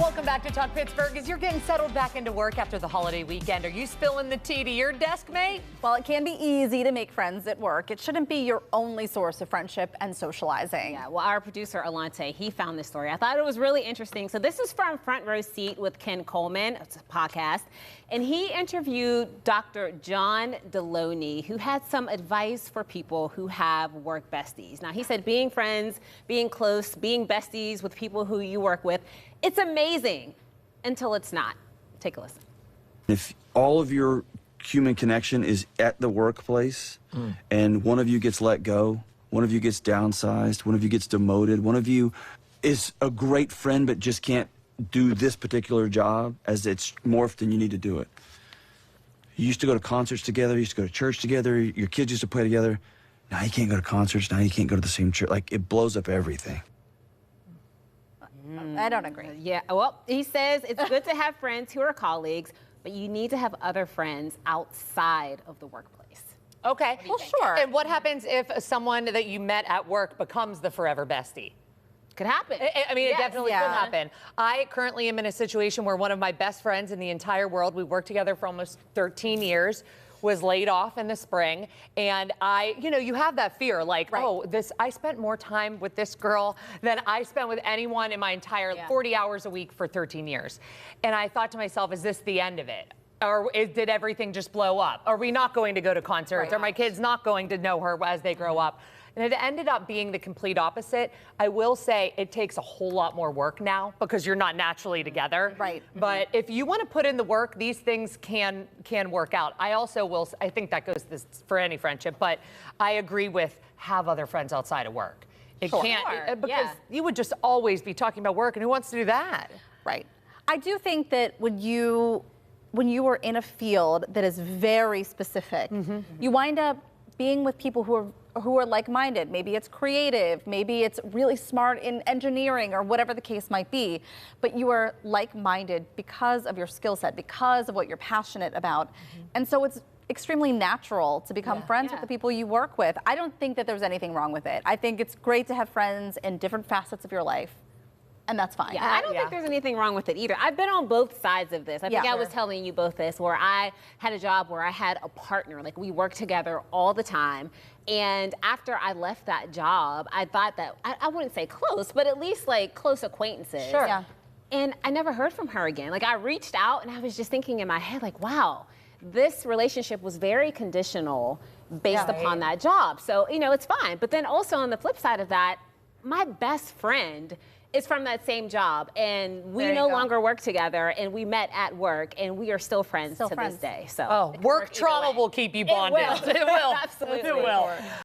Welcome back to Talk Pittsburgh. As you're getting settled back into work after the holiday weekend, are you spilling the tea to your desk mate? Well, it can be easy to make friends at work. It shouldn't be your only source of friendship and socializing. Yeah, well, our producer, Alante, he found this story. I thought it was really interesting. So this is from Front Row Seat with Ken Coleman. It's a podcast. And he interviewed Dr. John Delony, who had some advice for people who have work besties. Now, he said being friends, being close, being besties with people who you work with, it's amazing until it's not. Take a listen. If all of your human connection is at the workplace and one of you gets let go, one of you gets downsized, one of you gets demoted, one of you is a great friend but just can't do this particular job as it's morphed and you need to do it. You used to go to concerts together, you used to go to church together, your kids used to play together. Now you can't go to concerts, now you can't go to the same church. Like, it blows up everything. I don't agree. Yeah, well, he says it's good to have friends who are colleagues, but you need to have other friends outside of the workplace. Okay. Well, sure. And what happens if someone that you met at work becomes the forever bestie? Could happen. I mean, Yes, it definitely could happen. I currently am in a situation where one of my best friends in the entire world, we worked together for almost 13 years, was laid off in the spring. And you have that fear, like, oh, I spent more time with this girl than I spent with anyone in my entire 40 hours a week for 13 years. And I thought to myself, is this the end of it? Or did everything just blow up? Are we not going to go to concerts? Are my kids not going to know her as they grow up? And it ended up being the complete opposite. I will say it takes a whole lot more work now because you're not naturally together. Right. But if you want to put in the work, these things can work out. I also will, I think that goes for any friendship, but I agree with have other friends outside of work. It can't, because you would just always be talking about work, and who wants to do that? Right. I do think that when you are in a field that is very specific, you wind up being with people who are like-minded. Maybe it's creative, maybe it's really smart in engineering or whatever the case might be, but you are like-minded because of your skill set, because of what you're passionate about. And so it's extremely natural to become friends with the people you work with. I don't think that there's anything wrong with it. I think it's great to have friends in different facets of your life. And that's fine. Yeah, I don't think there's anything wrong with it either. I've been on both sides of this. I think I was telling you both this, where I had a job where I had a partner, like we worked together all the time. And after I left that job, I thought that, I wouldn't say close, but at least like close acquaintances. Sure. Yeah. And I never heard from her again. Like, I reached out and I was just thinking in my head, like, wow, this relationship was very conditional based upon that job. So, it's fine. But then also on the flip side of that, my best friend is from that same job, and we no longer work together, and we met at work, and we are still friends to this day. So, work trauma will keep you bonded. It will. It will. Absolutely. It will.